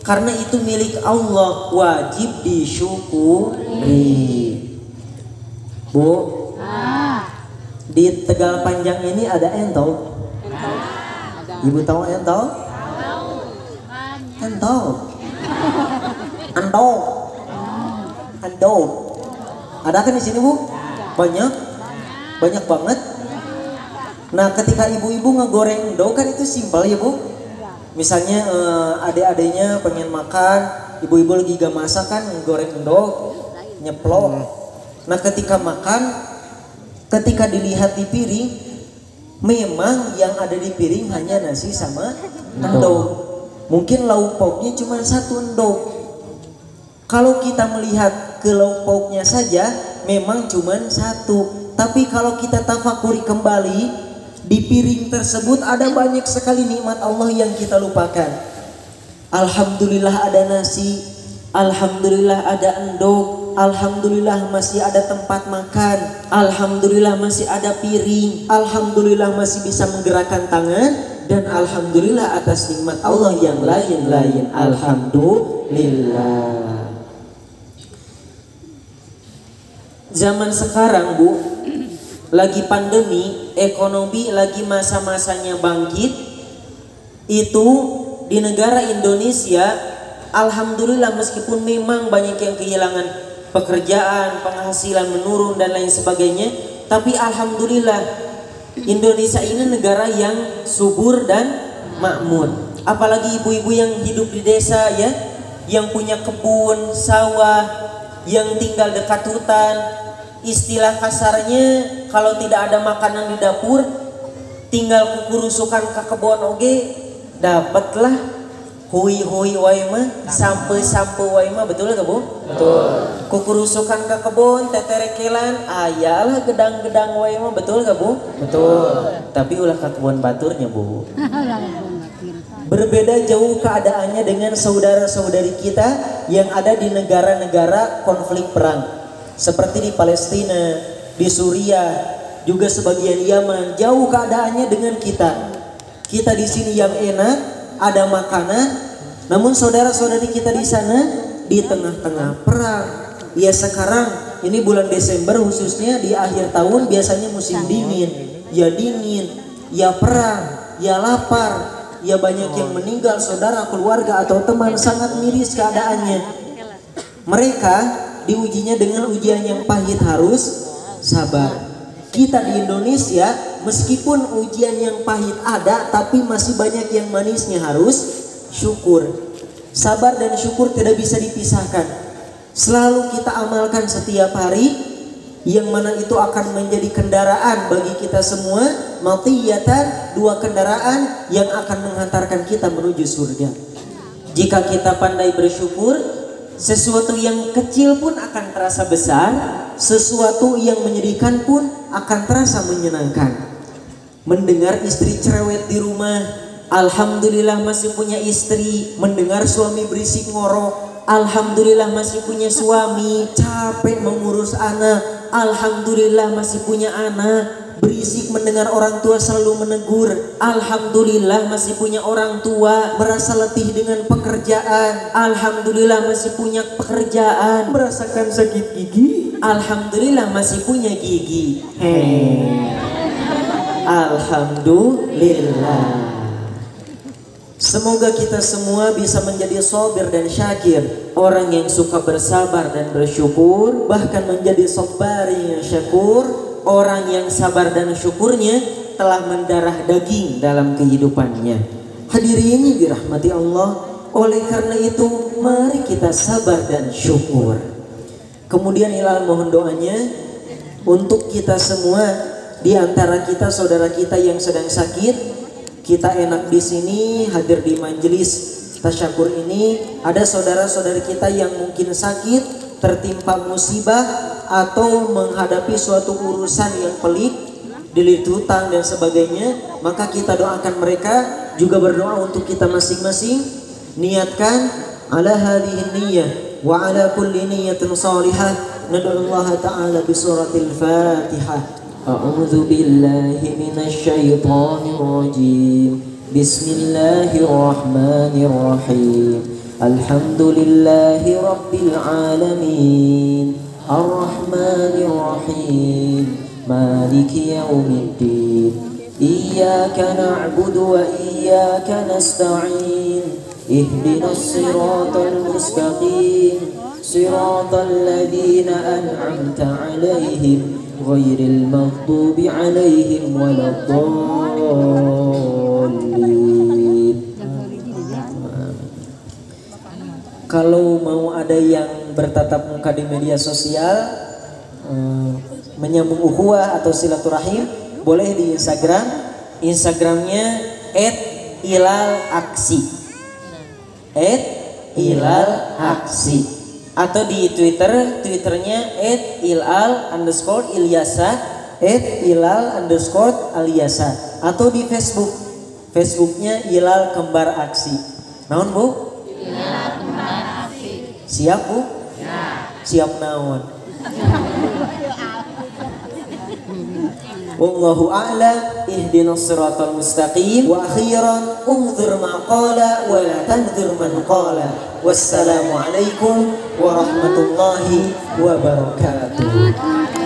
Karena itu milik Allah, wajib disyukuri. Bu, di Tegal Panjang ini ada entol. Ibu tahu entol? Entol. Andol. Andol. Ada kan di sini Bu? Banyak banget. Nah, ketika ibu-ibu ngegoreng endog kan itu simpel ya Bu. Misalnya adik-adiknya pengen makan, ibu-ibu lagi gak masak kan ngegoreng endog, nyeplok. Nah, ketika makan, ketika dilihat di piring, memang yang ada di piring hanya nasi sama endog. Mungkin lauk pauknya cuma satu endog. Kalau kita melihat ke lauk pauknya saja, memang cuma satu. Tapi kalau kita tafakuri kembali, di piring tersebut ada banyak sekali nikmat Allah yang kita lupakan. Alhamdulillah ada nasi, Alhamdulillah ada endok, alhamdulillah masih ada tempat makan, alhamdulillah masih ada piring, alhamdulillah masih bisa menggerakkan tangan, dan alhamdulillah atas nikmat Allah yang lain-lain. Alhamdulillah. Zaman sekarang, Bu, lagi pandemi, ekonomi lagi masa-masanya bangkit. Itu di negara Indonesia, alhamdulillah meskipun memang banyak yang kehilangan pekerjaan, penghasilan menurun dan lain sebagainya, tapi alhamdulillah Indonesia ini negara yang subur dan makmur. Apalagi ibu-ibu yang hidup di desa ya, yang punya kebun, sawah, yang tinggal dekat hutan. Istilah kasarnya, kalau tidak ada makanan di dapur, tinggal kukurusukan ke kebun oge, dapatlah hui-hui wae mah, sampe-sampe wae mah, betul gak Bu? Betul. Kukurusukan ke kebun, teterekelan, ayalah gedang-gedang wae mah, betul gak Bu? Betul. Tapi ulah ke kebun baturnya Bu. Berbeda jauh keadaannya dengan saudara-saudari kita yang ada di negara-negara konflik perang. Seperti di Palestina, di Suriah, juga sebagian Yaman. Jauh keadaannya dengan kita. Kita di sini yang enak, ada makanan, namun saudara-saudari kita di sana di tengah-tengah perang. Ya sekarang ini bulan Desember khususnya di akhir tahun biasanya musim dingin. Ya dingin, ya perang, ya lapar, ya banyak yang meninggal saudara, keluarga atau teman, sangat miris keadaannya. Mereka diujinya dengan ujian yang pahit, harus sabar. Kita di Indonesia meskipun ujian yang pahit ada, tapi masih banyak yang manisnya, harus syukur. Sabar dan syukur tidak bisa dipisahkan. Selalu kita amalkan setiap hari, yang mana itu akan menjadi kendaraan bagi kita semua, matiyatan, dua kendaraan yang akan menghantarkan kita menuju surga. Jika kita pandai bersyukur, sesuatu yang kecil pun akan terasa besar, sesuatu yang menyedihkan pun akan terasa menyenangkan. Mendengar istri cerewet di rumah, alhamdulillah masih punya istri. Mendengar suami berisik ngorok, alhamdulillah masih punya suami. Capek mengurus anak, alhamdulillah masih punya anak. Berisik mendengar orang tua selalu menegur, alhamdulillah masih punya orang tua. Merasa letih dengan pekerjaan, alhamdulillah masih punya pekerjaan. Merasakan sakit gigi, alhamdulillah masih punya gigi. Alhamdulillah. Semoga kita semua bisa menjadi sabir dan syakir, orang yang suka bersabar dan bersyukur, bahkan menjadi sabari yang syakur, orang yang sabar dan syukurnya telah mendarah daging dalam kehidupannya. Hadirin dirahmati Allah, oleh karena itu mari kita sabar dan syukur. Kemudian Hilal mohon doanya untuk kita semua, di antara kita saudara kita yang sedang sakit. Kita enak di sini hadir di majelis tasyakur ini, ada saudara-saudari kita yang mungkin sakit, tertimpa musibah atau menghadapi suatu urusan yang pelik, dililit hutang dan sebagainya. Maka kita doakan mereka, juga berdoa untuk kita masing-masing. Niatkan ala hadhihi niyyah wa ala kulli niyyatin salihah. Nad'ullaha ta'ala bi suratil Fatihah. A'udzu billahi minasy syaithanir rajim. Bismillahirrahmanirrahim. Alhamdulillahi rabbil alamin. Ar-Rahmanir Rahim. Maliki yaumiddin. Iyyaka na'budu wa iyyaka nasta'in. Ihdinas siratal mustaqim. Siratal ladzina an'amta 'alaihim ghairil maghdubi 'alaihim waladdallin. Kalau mau ada yang bertatap muka di media sosial, menyambung ukhuwah atau silaturahim, boleh di Instagram. Instagramnya @hilalaksi, @hilalaksi, atau di Twitternya @hilal_ilyasa, @hilal_aliasa, atau di Facebooknya Hilal Kembar Aksi. Naon Bu? Hilal Kembar Aksi. Siap Bu? Siap naon? Wallahu a'lam. Ihdinas siratal mustaqim. Wa akhiran unzur ma qala wa la tanzur man qala. Wassalamu alaikum warahmatullahi wabarakatuh.